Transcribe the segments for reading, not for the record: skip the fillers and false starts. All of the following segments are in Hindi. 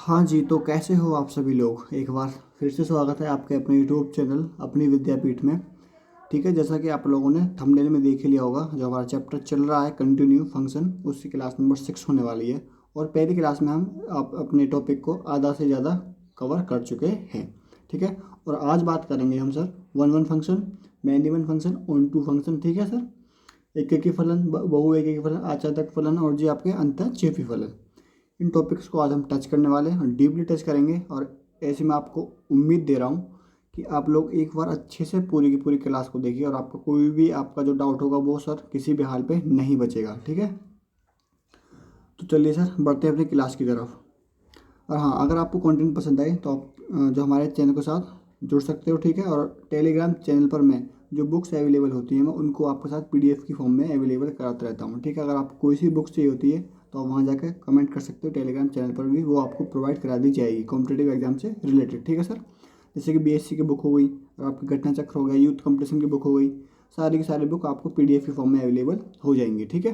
हाँ जी, तो कैसे हो आप सभी लोग। एक बार फिर से स्वागत है आपके अपने यूट्यूब चैनल अपनी विद्यापीठ में। ठीक है, जैसा कि आप लोगों ने थंबनेल में देख ही लिया होगा, जो हमारा चैप्टर चल रहा है कंटिन्यू फंक्शन, उसकी क्लास नंबर 6 होने वाली है। और पहली क्लास में हम अपने टॉपिक को आधा से ज़्यादा कवर कर चुके हैं। ठीक है, और आज बात करेंगे हम sir one one function, many one function, onto function. ठीक है सर, एक एक फलन, बहु एक एक फलन, आचातक फलन और जी आपके अंतःक्षेपी फलन, इन टॉपिक्स को आज हम टच करने वाले हैं और डीपली टच करेंगे। और ऐसे मैं आपको उम्मीद दे रहा हूँ कि आप लोग एक बार अच्छे से पूरी की पूरी क्लास को देखिए और आपको कोई भी आपका जो डाउट होगा वो सर किसी भी हाल पे नहीं बचेगा। ठीक है, तो चलिए सर बढ़ते हैं अपनी क्लास की तरफ। और हाँ, अगर आपको कंटेंट पसंद आए तो आप जो हमारे चैनल के साथ जुड़ सकते हो। ठीक है, और टेलीग्राम चैनल पर मैं जो बुक्स अवेलेबल होती हैं मैं उनको आपके साथ पीडीएफ की फॉर्म में अवेलेबल कराता रहता हूँ। ठीक है, अगर आपको कोई सी बुक्स चाहिए होती है तो आप वहाँ जाकर कमेंट कर सकते हो, टेलीग्राम चैनल पर भी वो आपको प्रोवाइड करा दी जाएगी कॉम्पिटेटिव एग्जाम से रिलेटेड। ठीक है सर, जैसे कि बीएससी की बुक हो गई और आपकी घटना चक्र हो गया, यूथ कंपटीशन की बुक हो गई, सारी की सारी बुक आपको पीडीएफ की फॉर्म में अवेलेबल हो जाएंगी। ठीक है,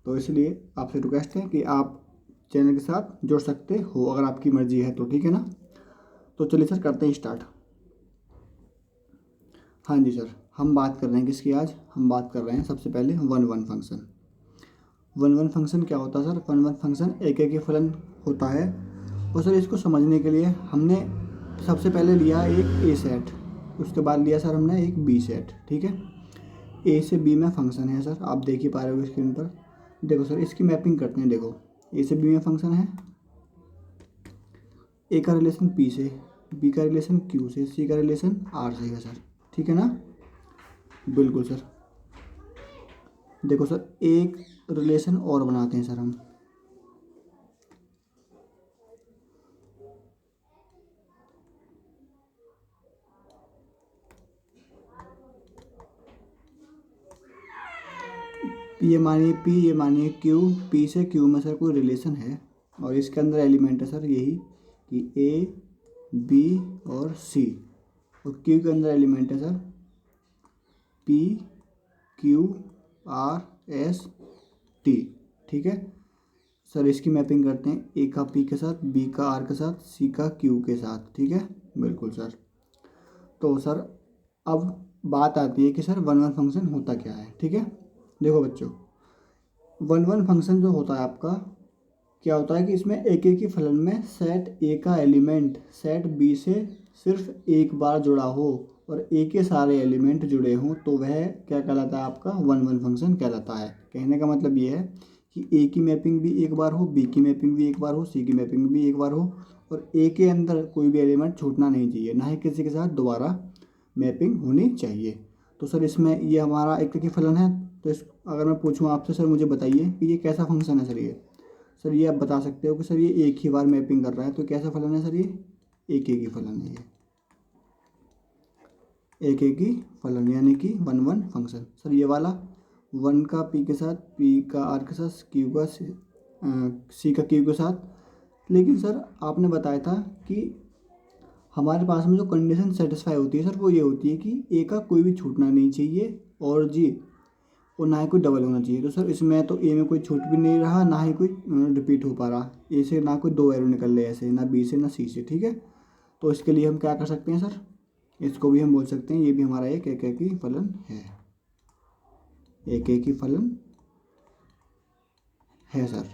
तो इसलिए आपसे रिक्वेस्ट है कि आप चैनल के साथ जुड़ सकते हो अगर आपकी मर्जी है तो। ठीक है ना, तो चलिए सर करते हैं स्टार्ट। हाँ जी सर, हम बात कर रहे हैं किसकी आज, हम बात कर रहे हैं सबसे पहले one one function. One one function क्या होता है सर, वन वन फंक्शन एक एक ही फलन होता है। और सर इसको समझने के लिए हमने सबसे पहले लिया एक ए सेट, उसके बाद लिया सर हमने एक बी सेट। ठीक है, ए से बी में फंक्शन है सर, आप देख ही पा रहे हो स्क्रीन पर। देखो सर इसकी मैपिंग करते हैं। देखो ए से बी में फंक्शन है, ए का रिलेशन पी से, बी का रिलेशन क्यू से, सी का रिलेशन आर से है सर। ठीक है ना, बिल्कुल सर। देखो सर एक रिलेशन और बनाते हैं सर हम। ये मानिए पी, ये मानिए क्यू, पी से क्यू में सर कोई रिलेशन है और इसके अंदर एलिमेंट है सर यही कि ए बी और सी। और क्यू के अंदर एलिमेंट है sir P Q R S T. ठीक है सर, इसकी मैपिंग करते हैं, ए का पी के साथ, बी का आर के साथ, सी का क्यू के साथ। ठीक है, बिल्कुल सर। तो सर अब बात आती है कि सर वन वन फंक्शन होता क्या है। ठीक है, देखो बच्चों, वन वन फंक्शन जो होता है आपका क्या होता है कि इसमें एक एक ही फलन में सेट ए का एलिमेंट सेट बी से सिर्फ एक बार जुड़ा हो और ए के सारे एलिमेंट जुड़े हों तो वह क्या कहलाता है, आपका वन वन फंक्शन कहलाता है। कहने का मतलब ये है कि ए की मैपिंग भी एक बार हो, बी की मैपिंग भी एक बार हो, सी की मैपिंग भी एक बार हो और ए के अंदर कोई भी एलिमेंट छूटना नहीं चाहिए, ना ही किसी के साथ दोबारा मैपिंग होनी चाहिए। तो सर इसमें ये हमारा एक ही फलन है। तो इस अगर मैं पूछूं आपसे सर मुझे बताइए कि ये कैसा फंक्शन है सर। ये सर ये आप बता सकते हो कि सर ये एक ही बार मैपिंग कर रहा है, तो कैसा फलन है सर ये, एक ही फलन है ये, एक ही फलन यानी कि वन वन फंक्शन। सर ये वाला वन का पी के साथ, पी का आर के साथ, क्यू का सी का क्यू के साथ। लेकिन सर आपने बताया था कि हमारे पास में जो कंडीशन सेटिस्फाई होती है सर वो ये होती है कि ए का कोई भी छूटना नहीं चाहिए और जी और ना ही कोई डबल होना चाहिए। तो सर इसमें तो ए में कोई छूट भी नहीं रहा, ना ही कोई रिपीट हो पा रहा, ए से ना कोई दो एरो निकल रहे ऐसे, ना बी से ना सी से। ठीक है, तो इसके लिए हम क्या कर सकते हैं सर, इसको भी हम बोल सकते हैं ये भी हमारा एक एक ही फलन है, एक एक ही फलन है सर।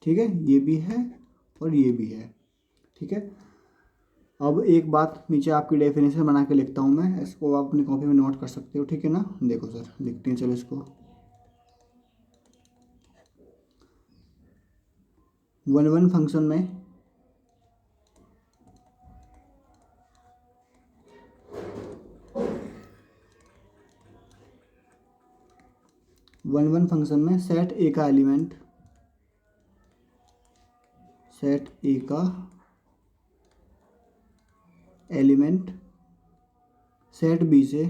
ठीक है, ये भी है और ये भी है। ठीक है, अब एक बात नीचे आपकी डेफिनेशन बना के लिखता हूँ मैं, इसको आप अपनी कॉपी में नोट कर सकते हो। ठीक है ना, देखो सर लिखते हैं, चलो इसको। वन वन फंक्शन में वन वन फंक्शन में सेट ए का एलिमेंट, सेट ए का एलिमेंट सेट बी से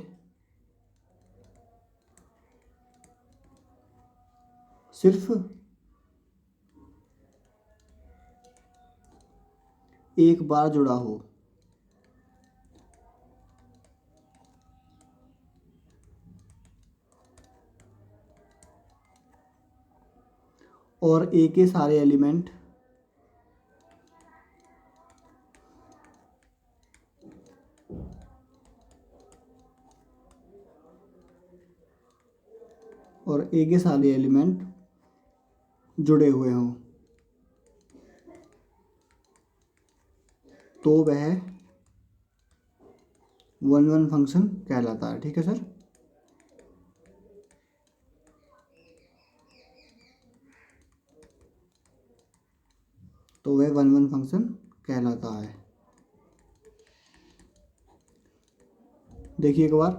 सिर्फ एक बार जुड़ा हो और ए के सारे एलिमेंट और ए के सारे एलिमेंट जुड़े हुए हों तो वह 1-1 फंक्शन कहलाता है। ठीक है सर। तो वह 1-1 फंक्शन कहलाता है। देखिए एक बार,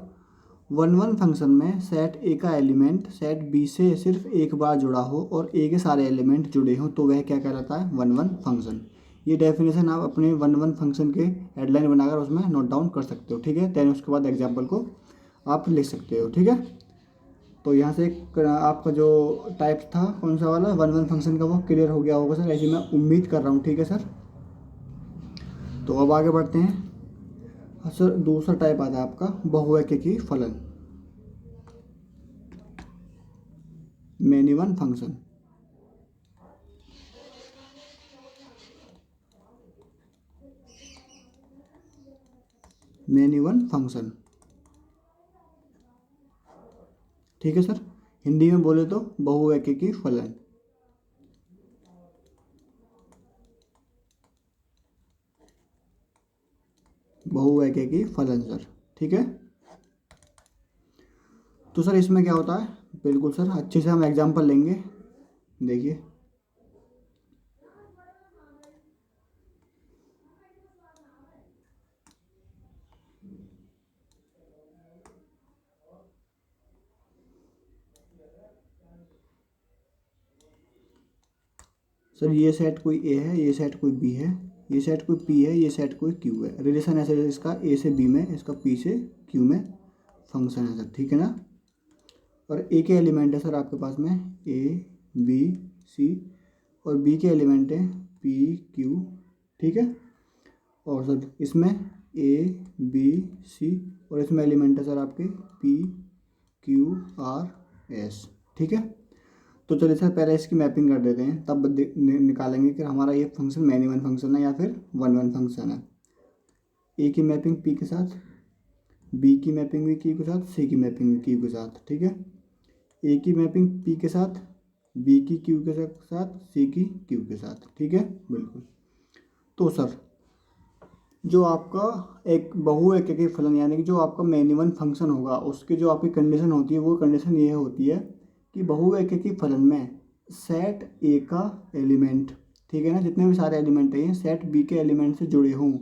1-1 फंक्शन में सेट ए का एलिमेंट सेट बी से सिर्फ एक बार जुड़ा हो और ए के सारे एलिमेंट जुड़े हों तो वह क्या कहलाता है? 1-1 फंक्शन। ये डेफिनेशन आप अपने 1-1 फंक्शन के हेडलाइन बनाकर उसमें नोट डाउन कर सकते हो। ठीक है, देन उसके बाद एग्जाम्पल को आप लिख सकते हो। ठीक है, तो यहाँ से आपका जो टाइप था कौन सा वाला 1-1 फंक्शन का वो क्लियर हो गया होगा सर, ऐसी मैं उम्मीद कर रहा हूँ। ठीक है सर, तो अब आगे बढ़ते हैं। सर दूसरा टाइप आता है आपका बहुएकेकी फलन, many one function. Many one function, ठीक है सर। हिंदी में बोले तो बहुएकेकी फलन। बहुएकेकी फलन सर, ठीक है। तो सर इसमें क्या होता है? बिल्कुल सर, अच्छे से हम एग्जांपल लेंगे। देखिए सर, ये सेट कोई ए है, ये सेट कोई बी है, ये सेट कोई पी है, ये सेट कोई क्यू है। रिलेशन ऐसे है इसका ए से बी में, इसका पी से क्यू में फंक्शन है सर, ठीक है ना। और ए के एलिमेंट है सर आपके पास में ए बी सी, और बी के एलिमेंट है पी क्यू, ठीक है। और सर इसमें ए बी सी और इसमें एलिमेंट है सर आपके पी क्यू आर एस, ठीक है। तो चलिए सर पहले इसकी मैपिंग कर देते हैं, तब निकालेंगे कि हमारा ये फंक्शन मैनी वन फंक्शन है या फिर 1-1 फंक्शन है। ए की मैपिंग पी के साथ, बी की मैपिंग भी क्यू के साथ, सी की मैपिंग भी क्यू के साथ, ठीक है। ए की मैपिंग पी के साथ, बी की क्यू के साथ, सी की क्यू के साथ, ठीक है बिल्कुल। तो सर जो आपका एक बहुएकेकी फलन यानी कि जो आपका मैनी वन फंक्शन होगा उसकी जो आपकी कंडीशन होती है वो कंडीशन ये होती है कि बहुएकेकी फलन में सेट ए का एलिमेंट, ठीक है ना, जितने भी सारे एलिमेंट हैं सेट बी के एलिमेंट से जुड़े हों,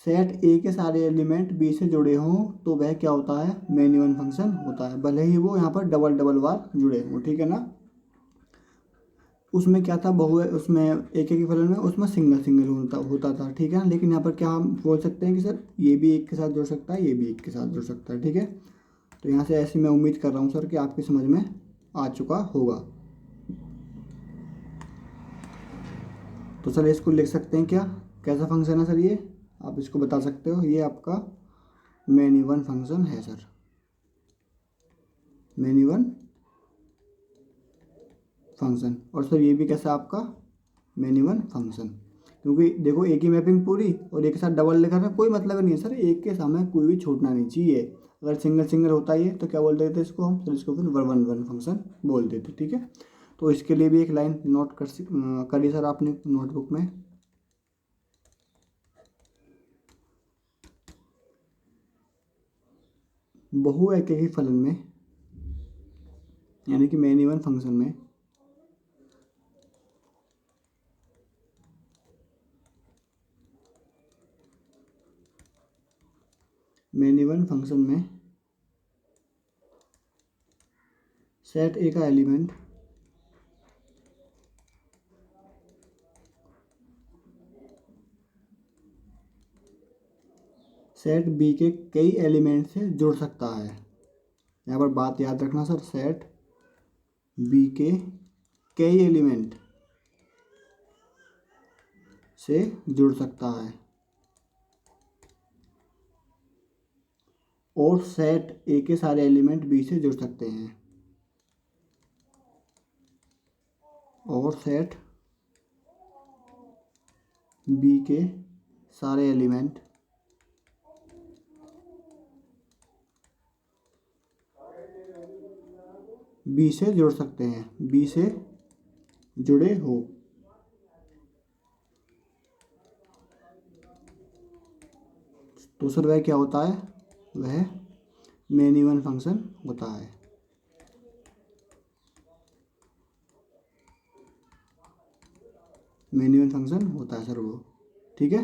सेट ए के सारे एलिमेंट बी से जुड़े हों तो वह क्या होता है? मैनी वन फंक्शन होता है, भले ही वो यहाँ पर डबल डबल बार जुड़े हों, ठीक है ना। उसमें क्या था उसमें एक एक फलन में उसमें सिंगल सिंगल होता था, ठीक है ना। लेकिन यहाँ पर क्या हम बोल सकते हैं कि सर ये भी एक के साथ जुड़ सकता है, ये भी एक के साथ जुड़ सकता है, ठीक है। तो यहाँ से ऐसी मैं उम्मीद कर रहा हूँ सर कि आपकी समझ में आ चुका होगा। तो सर इसको लिख सकते हैं क्या, कैसा फंक्शन है सर ये, आप इसको बता सकते हो। ये आपका मैनी वन फंक्शन है सर, मैनी वन फंक्शन। और सर ये भी कैसा आपका मैनी वन फंक्शन, क्योंकि देखो एक ही मैपिंग पूरी और एक के साथ डबल लिखा है, कोई मतलब नहीं है सर, एक के सामने कोई भी छूटना नहीं चाहिए। अगर सिंगल सिंगल होता है तो क्या बोल देते इसको हम, सर इसको फिर 1-1 फंक्शन बोल देते, ठीक है। तो इसके लिए भी एक लाइन नोट करिए सर आपने नोटबुक में। बहुएकेकी फलन में यानी कि मैनी वन फंक्शन में मैनी वन फंक्शन में सेट ए का एलिमेंट सेट बी के कई एलिमेंट से जुड़ सकता है। यहाँ पर बात याद रखना सर, सेट बी के कई एलिमेंट से जुड़ सकता है और सेट ए के सारे एलिमेंट बी से जुड़ सकते हैं, और सेट बी के सारे एलिमेंट बी से जुड़ सकते हैं, बी से जुड़े हो। तो सर वह क्या होता है, वह मेन इवन फंक्शन होता है। मेन इवन फंक्शन होता है सर वो, ठीक है।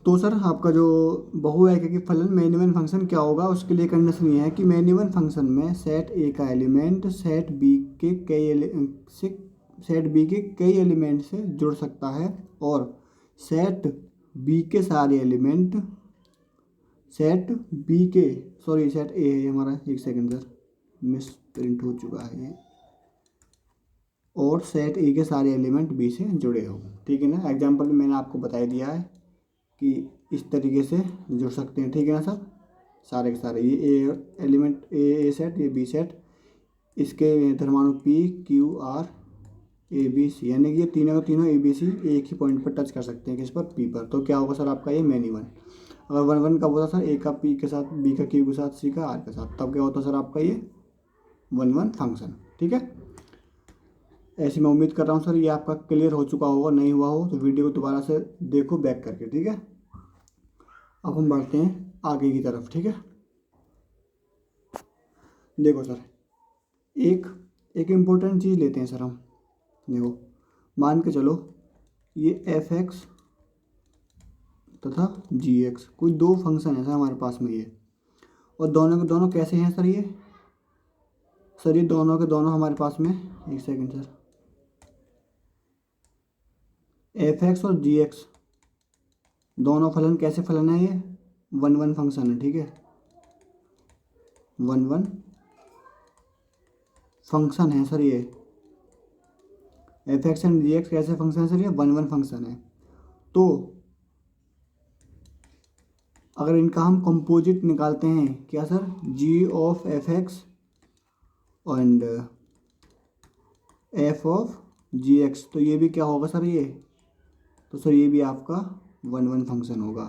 तो सर आपका जो बहुएकाकी फलन मेन इवन फंक्शन क्या होगा, उसके लिए कंडीशन ये है कि मेन इवन फंक्शन में सेट ए का एलिमेंट सेट बी के कई एलिमेंट से जुड़ सकता है, और सेट बी के सारे एलिमेंट सेट बी के सेट ए है हमारा, एक सेकंड सर मिस प्रिंट हो चुका है ये, और सेट ए के सारे एलिमेंट बी से जुड़े हो, ठीक है ना। एग्जाम्पल में मैंने आपको बता दिया है कि इस तरीके से जुड़ सकते हैं, ठीक है ना सर। सारे के सारे ये ए एलिमेंट ए सेट, ये बी सेट, इसके धर्माणु P Q R A B C, यानी कि ये तीनों के तीनों ए बी सी एक ही पॉइंट पर टच कर सकते हैं, किस पर, पी पर। तो क्या होगा सर आपका ये मेन इवन। अगर वन वन कब होता सर, ए का पी के साथ, बी का क्यू के साथ, सी का आर के साथ, तब क्या होता सर आपका ये वन वन फंक्शन, ठीक है। ऐसी मैं उम्मीद कर रहा हूँ सर ये आपका क्लियर हो चुका होगा, नहीं हुआ हो तो वीडियो को दोबारा से देखो बैक करके, ठीक है। अब हम बढ़ते हैं आगे की तरफ, ठीक है। देखो सर एक एक इम्पोर्टेंट चीज़ लेते हैं सर हम। देखो मान के चलो ये एफ एक्स तथा जी एक्स कोई दो फंक्शन है सर हमारे पास में ये, और दोनों के दोनों कैसे हैं सर ये, सर ये दोनों के दोनों हमारे पास में, एक सेकंड सर, एफ एक्स और जी एक्स दोनों फलन कैसे फलन है, ये वन वन फंक्शन है, ठीक है। वन वन फंक्शन है सर ये, f x and g x कैसे फंक्शन है सर, ये वन वन फंक्शन है। तो अगर इनका हम कंपोजिट निकालते हैं, क्या sir, g of f x and f of g x, तो ये भी क्या होगा सर ये, तो सर ये भी आपका वन वन फंक्शन होगा।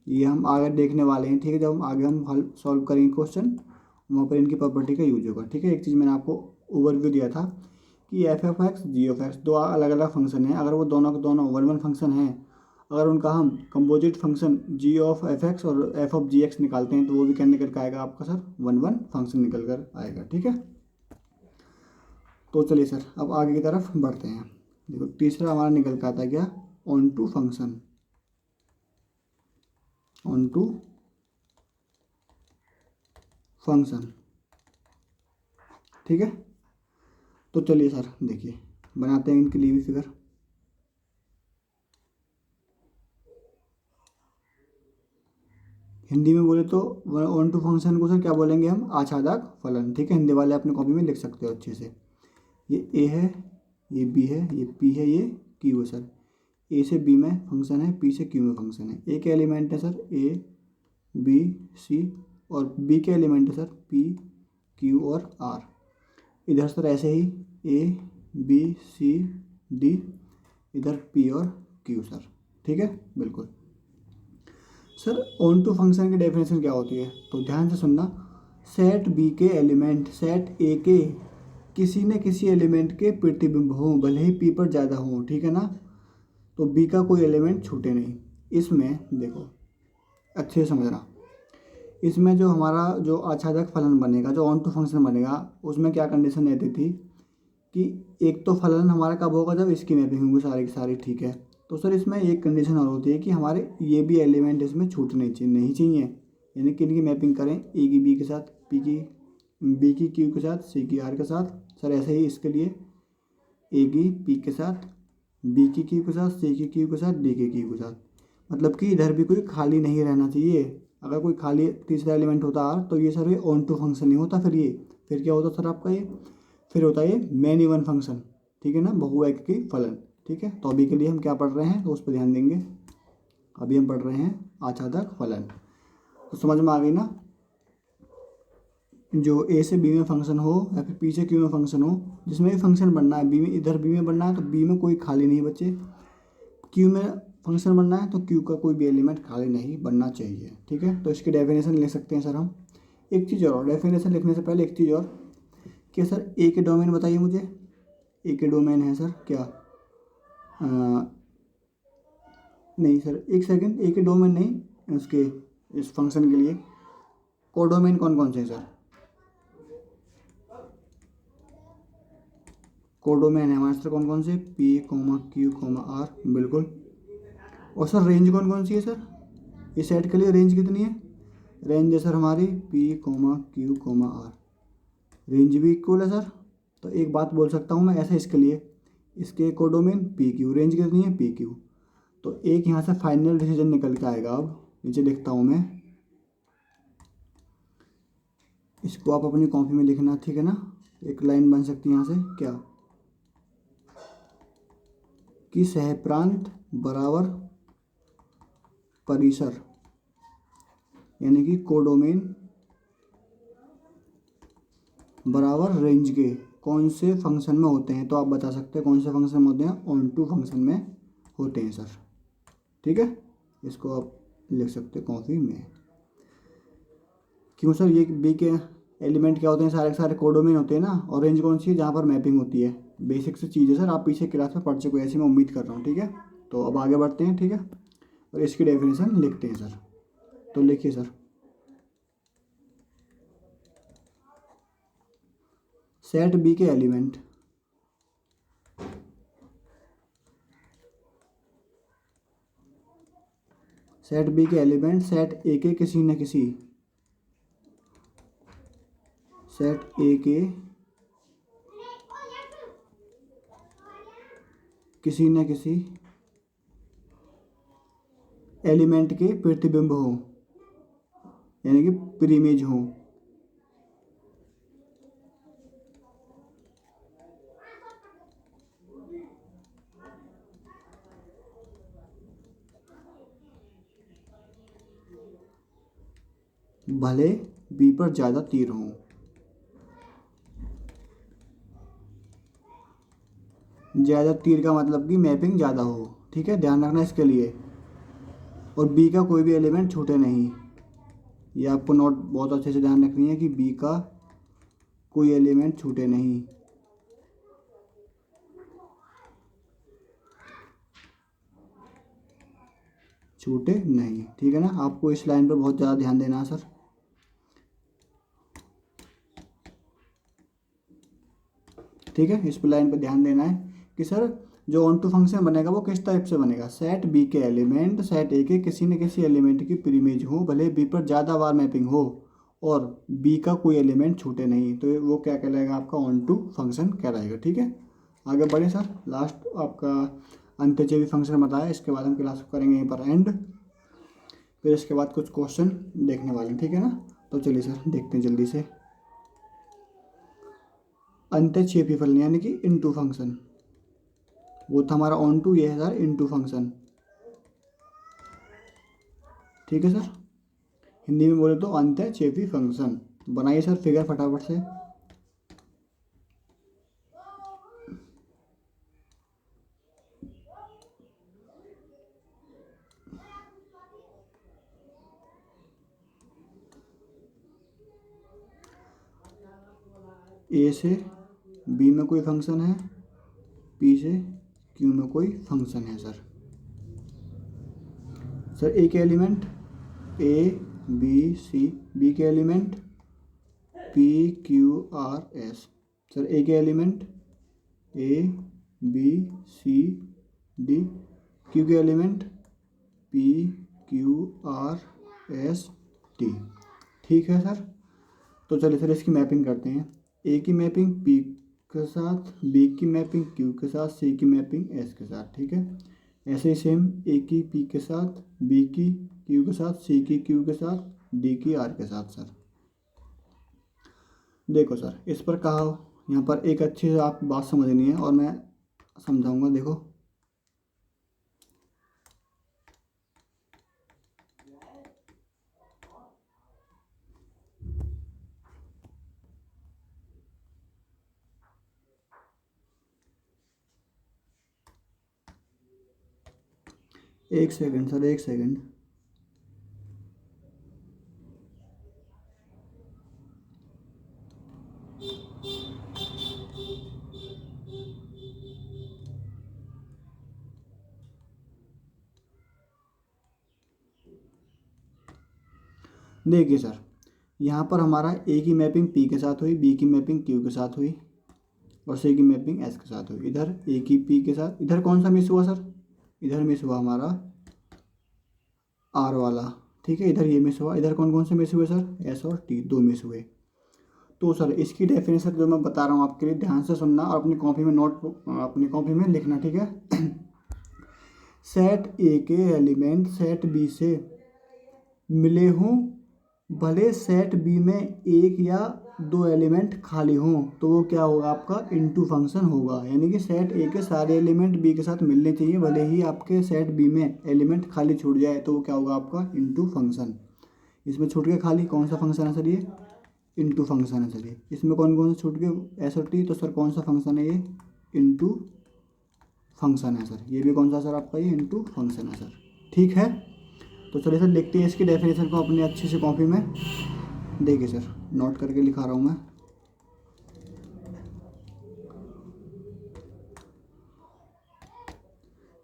ये हम आगे देखने वाले हैं, ठीक है। जब हम आगे हम हल सॉल्व करेंगे क्वेश्चन, वहाँ पर इनकी प्रॉपर्टी का यूज होगा, ठीक है। एक चीज़ मैंने आपको ओवरव्यू दिया था कि f f x g of x दो अलग अलग फंक्शन हैं, अगर वो दोनों के दोनों वन वन फंक्शन हैं, अगर उनका हम composite function g of f x और एफ ऑफ जी एक्स निकालते हैं, तो वो भी क्या निकल कर आएगा आपका सर, वन वन फंक्शन निकल कर आएगा, ठीक है। तो चलिए सर अब आगे की तरफ बढ़ते हैं। देखो तीसरा हमारा निकल कर आता है क्या, onto function, onto function, ठीक है। तो चलिए सर देखिए बनाते हैं इनके लिए भी फिगर। हिंदी में बोले तो ऑन टू फंक्शन को सर क्या बोलेंगे हम, आच्छादक फलन, ठीक है। हिंदी वाले अपने कॉपी में लिख सकते हो अच्छे से। ये ए है, ये बी है, ये पी है, ये क्यू है सर। ए से बी में फंक्शन है, पी से क्यू में फंक्शन है। ए के एलिमेंट है सर ए बी सी, और बी के एलिमेंट है सर पी क्यू और आर। इधर सर ऐसे ही ए बी सी डी, इधर पी और क्यू सर, ठीक है बिल्कुल। सर ऑन टू फंक्शन की डेफिनेशन क्या होती है, तो ध्यान से सुनना। सेट बी के एलिमेंट सेट ए के किसी न किसी एलिमेंट के प्रतिबिंब हों, भले ही पी पर ज़्यादा हों, ठीक है ना। तो बी का कोई एलिमेंट छूटे नहीं। इसमें देखो अच्छे से समझना, इसमें जो हमारा जो आच्छादक फलन बनेगा, जो ऑन टू फंक्शन बनेगा, उसमें क्या कंडीशन रहती थी कि एक तो फलन हमारा कब होगा, जब इसकी मैपिंग होगी सारी की सारी, ठीक है। तो सर इसमें एक कंडीशन और होती है कि हमारे ये भी एलिमेंट इसमें छूटने नहीं चाहिए, यानी कि इनकी मैपिंग करें, ए की बी के साथ, पी की बी की क्यू के साथ, सी की आर के साथ। सर ऐसे ही इसके लिए ए की पी के साथ, बी की क्यू के साथ, सी की क्यू के साथ, डी की क्यू के साथ। मतलब कि इधर भी कोई खाली नहीं रहना चाहिए। अगर कोई खाली तीसरा एलिमेंट होता आर, तो ये सर ये ऑन टू फंक्शन नहीं होता, फिर क्या होता सर आपका ये, फिर होता है ये मेन इवन फंक्शन, ठीक है ना, बहुएकाकी फलन, ठीक है। तो अभी के लिए हम क्या पढ़ रहे हैं, तो उस पर ध्यान देंगे। अभी हम पढ़ रहे हैं आच्छादक फलन। तो समझ में आ गई ना, जो ए से बी में फंक्शन हो या फिर पी से क्यू में फंक्शन हो, जिसमें भी फंक्शन बनना है, बी में, इधर बी में बनना है, तो बी में कोई खाली नहीं बचे, क्यू में फंक्शन बनना है तो क्यू का कोई भी एलिमेंट खाली नहीं बनना चाहिए। ठीक है, तो इसकी डेफिनेशन लिख सकते हैं सर हम। एक चीज़ और, डेफिनेशन लिखने से पहले एक चीज़ और कि सर ए के डोमेन बताइए मुझे। ए के डोमेन है सर क्या, नहीं सर एक सेकंड, ए के डोमेन नहीं, उसके इस फंक्शन के लिए कोडोमेन कौन कौन से हैं सर? कोडोमेन है हमारे सर कौन कौन से, p comma q comma r, बिल्कुल। और सर रेंज कौन कौन सी है सर, इस सेट के लिए रेंज कितनी है? रेंज है सर हमारी p comma q comma r, range भी इक्वल है सर। तो एक बात बोल सकता हूँ मैं ऐसे इसके लिए, इसके कोडोमेन पी क्यू, रेंज कितनी है पी क्यू। तो एक यहाँ से फाइनल डिसीजन निकल के आएगा। अब नीचे लिखता हूँ मैं, इसको आप अपनी कॉपी में लिखना, ठीक है ना। एक लाइन बन सकती है यहाँ से क्या, कि सहप्रांत बराबर परिसर, यानी कि कोडोमेन बराबर रेंज के कौन से फंक्शन में होते हैं। तो आप बता सकते हैं कौन से फंक्शन में होते हैं, ऑन टू फंक्शन में होते हैं सर। ठीक है, इसको आप लिख सकते हैं कॉपी में। क्यों सर, ये बी के एलिमेंट क्या होते हैं, सारे के सारे कोडोमेन होते हैं ना। और रेंज कौन सी है, जहाँ पर मैपिंग होती है। बेसिक से चीज़ है सर, आप पीछे क्लास में पढ़ चुके हैं ऐसी मैं उम्मीद कर रहा हूँ। ठीक है, तो अब आगे बढ़ते हैं। ठीक है, और इसकी डेफिनेशन लिखते हैं सर। तो लिखिए सर, सेट बी के एलिमेंट, सेट बी के एलिमेंट सेट ए के किसी न किसी, सेट ए के किसी न किसी एलिमेंट के प्रतिबिंब हो, यानी कि प्रीमेज हो। भले बी पर ज़्यादा तीर हों, ज़्यादा तीर का मतलब कि मैपिंग ज़्यादा हो। ठीक है, ध्यान रखना इसके लिए। और बी का कोई भी एलिमेंट छूटे नहीं, ये आपको नोट बहुत अच्छे से ध्यान रखनी है कि बी का कोई एलिमेंट छूटे नहीं। छूटे नहीं, ठीक है ना। आपको इस लाइन पर बहुत ज़्यादा ध्यान देना है सर। ठीक है, इस लाइन पर ध्यान देना है कि सर जो ऑन टू फंक्शन बनेगा वो किस टाइप से बनेगा। सेट बी के एलिमेंट सेट ए के किसी न किसी एलिमेंट की प्रीमेज हो, भले बी पर ज़्यादा बार मैपिंग हो और बी का कोई एलिमेंट छूटे नहीं, तो वो क्या कहलाएगा, आपका ऑन टू फंक्शन कहलाएगा। ठीक है, आगे बढ़े सर। लास्ट आपका अंत्यचेवी फंक्शन बताया, इसके बाद हम क्लास करेंगे यहीं पर एंड। फिर इसके बाद कुछ क्वेश्चन देखने वाले हैं, ठीक है ना। तो चलिए सर देखते हैं जल्दी से। अंत्यक्षेपी फलन यानी कि इनटू फंक्शन, वो था हमारा ऑन टू, ये है सर इनटू फंक्शन। ठीक है सर, हिंदी में बोले तो अंत्यक्षेपी फंक्शन। बनाइए सर फिगर फटाफट से। ए से बी में कोई फंक्शन है, पी से क्यू में कोई फंक्शन है सर। सर ए के element A B C, B के element P Q R S. Sir A के element A B C D, Q के element P Q R S T. ठीक है सर, तो चलिए सर इसकी मैपिंग करते हैं। ए की मैपिंग पी के साथ, बी की मैपिंग क्यू के साथ, सी की मैपिंग एस के साथ। ठीक है, ऐसे ही सेम ए की पी के साथ, बी की क्यू के साथ, सी की क्यू के साथ, डी की आर के साथ। सर देखो सर, इस पर कहा यहाँ पर एक अच्छी से आप बात समझनी है और मैं समझाऊंगा। देखो एक सेकंड सर, एक सेकंड। देखिए सर, यहाँ पर हमारा ए की मैपिंग पी के साथ हुई, बी की मैपिंग क्यू के साथ हुई और सी की मैपिंग एस के साथ हुई। इधर ए की पी के साथ, इधर कौन सा मिस हुआ सर? इधर मिस हुआ हमारा आर वाला, ठीक है। इधर ये मिस हुआ। इधर कौन कौन से मिस हुए सर? एस और टी, दो मिस हुए। तो सर इसकी डेफिनेशन जो मैं बता रहा हूँ आपके लिए, ध्यान से सुनना और अपनी कॉपी में अपनी कॉपी में लिखना, ठीक है। सेट ए के एलिमेंट सेट बी से मिले हों, भले सेट बी में एक या दो एलिमेंट खाली हों, तो वो क्या होगा आपका? इनटू फंक्शन होगा। यानी कि सेट ए के सारे एलिमेंट बी के साथ मिलने चाहिए, भले ही आपके सेट बी में एलिमेंट खाली छूट जाए, तो वो क्या होगा आपका? Into function. इसमें छूट गया खाली, कौन सा फंक्शन है सर? ये इनटू फंक्शन है सर। ये इसमें कौन कौन से छूट गए? एस और टी। तो सर कौन सा फंक्शन है ये? इनटू फंक्शन है सर। ये भी कौन सा सर आपका? ये इनटू फंक्शन है सर, ठीक है। तो चलिए सर देखते हैं इसकी डेफिनेशन को अपनी अच्छी सी कॉपी में। देखिए सर, नोट करके लिखा रहा हूँ मैं।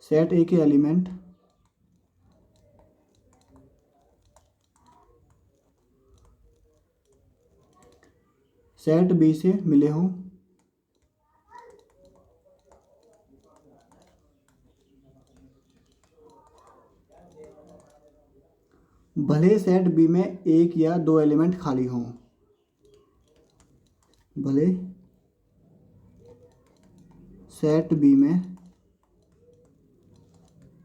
सेट ए के एलिमेंट सेट बी से मिले हों, भले सेट बी में एक या दो एलिमेंट खाली हों, भले सेट बी में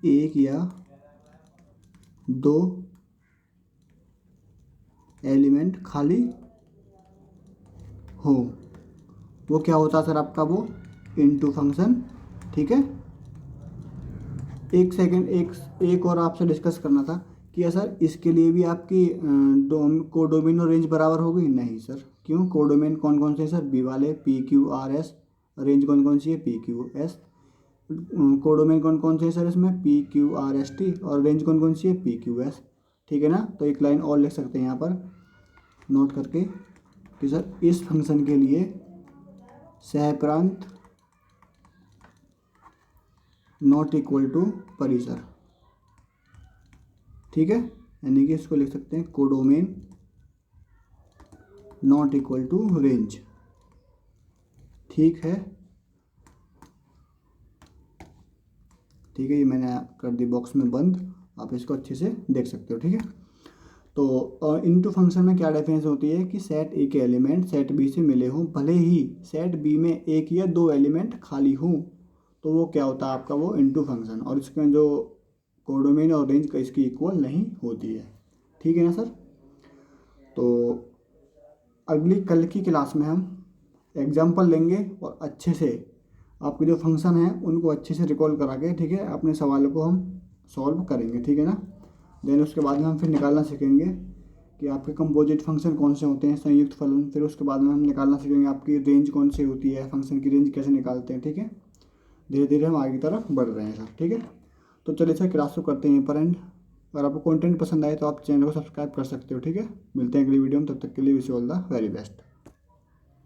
एक या दो एलिमेंट खाली हो, वो क्या होता है सर आपका? वो इनटू फंक्शन, ठीक है। एक सेकंड, एक और आपसे डिस्कस करना था कि सर इसके लिए भी आपकी कोडोमेन और रेंज बराबर होगी? नहीं सर। क्यों? कोडोमेन कौन कौन से हैं सर? बी वाले, P Q R S. Range कौन कौन सी है? P Q S. कोडोमेन कौन कौन से हैं सर इसमें? P Q R S T. और रेंज कौन कौन सी है? पी क्यू एस, ठीक है ना। तो एक लाइन और लिख सकते हैं यहाँ पर नोट करके कि सर इस फंक्शन के लिए सहप्रांत नॉट इक्वल टू परिसर, ठीक है। यानी कि इसको लिख सकते हैं codomain not equal to range, ठीक है। ठीक है, ये मैंने कर दी बॉक्स में बंद, आप इसको अच्छे से देख सकते हो, ठीक है। तो इनटू फंक्शन में क्या डेफिनेशन होती है कि सेट ए के एलिमेंट सेट बी से मिले हों, भले ही सेट बी में एक या दो एलिमेंट खाली हों, तो वो क्या होता है आपका? वो इनटू फंक्शन। और इसमें जो कोडोमेन और रेंज का इसकी इक्वल नहीं होती है, ठीक है ना सर। तो अगली कल की क्लास में हम एग्जाम्पल लेंगे और अच्छे से आपके जो फंक्शन हैं उनको अच्छे से रिकॉल करा के, ठीक है, अपने सवालों को हम सॉल्व करेंगे, ठीक है ना। देन उसके बाद में हम फिर निकालना सीखेंगे कि आपके कंपोजिट फंक्शन कौन से होते हैं, संयुक्त फलन। फिर उसके बाद में हम निकालना सीखेंगे आपकी रेंज कौन सी होती है, फंक्शन की रेंज कैसे निकालते हैं, ठीक है। धीरे धीरे हम आगे की तरफ बढ़ रहे हैं सर, ठीक है। तो चलिए सर क्लास को करते हैं यहीं पर एंड। अगर आपको कंटेंट पसंद आए तो आप चैनल को सब्सक्राइब कर सकते हो, ठीक है। मिलते हैं अगली वीडियो में, तब तक के लिए wish you all the very best.